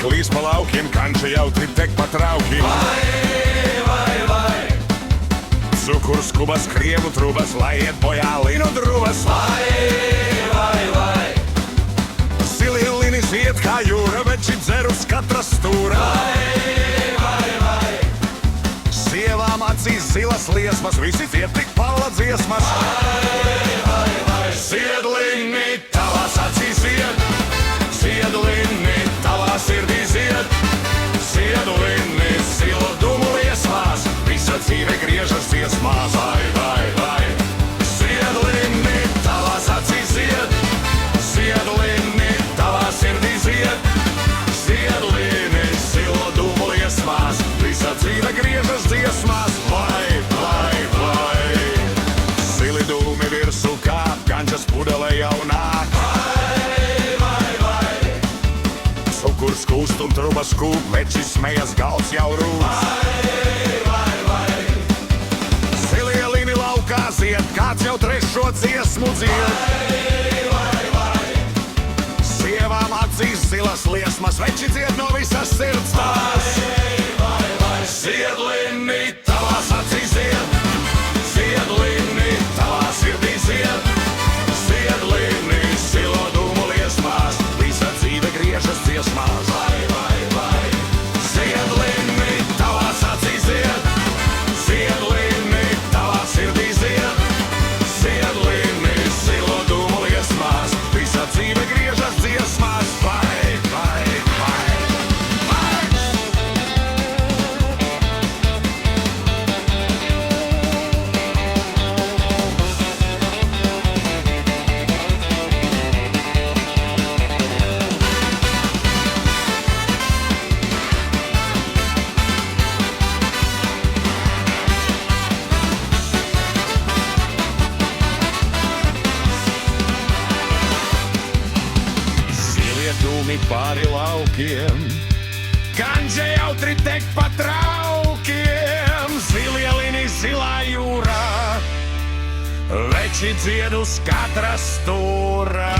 klīs pa laukiem, kanča jautri tek pa traukiem. Cukurs kubas, krievu trubas, lai iet bojā linu druvas. Zilielinis iet kā jūra, veči dzerus katra stūra. Sievām acīs zilas liesmas, visi tie tik pala dziesmas. Ziedlini tavās acīs zied, ziedlini tavā sirdī zied. Ziedlini zilu dumu liesmās, visa dzīve griežas dziesmās. Ziedlini tavās acīs zied, ziedlini tavā sirdī zied. Ziedlini zilu dumu liesmās, visa dzīve griežas dziesmās. Zili dūmi virsū kāp, gančas pudele jau nāk. Cukurs kūst un trubas kūp, večis smejas, galds jau rūs. Zilielini laukā zied, kāds jau trešo dziesmu dzied. Sievām acīs zilas liesmas, veči dzied no visas sirds tās. Ziedlini tavās acīs zied, ziedlini tavā sirdī zied. Ziedlini zilo dūmu liesmās, visa dzīve griežas dziesmās. Ziedlini tavās acīs zied, ziedlini tavā sirdī zied. Ziedlini zilo dūmu liesmās, visa dzīve griežas dziesmās. Dūmi pāri laukiem, ganģe jautri tek pa traukiem. Zilielini zilā jūrā, veči dzied uz katra stūra.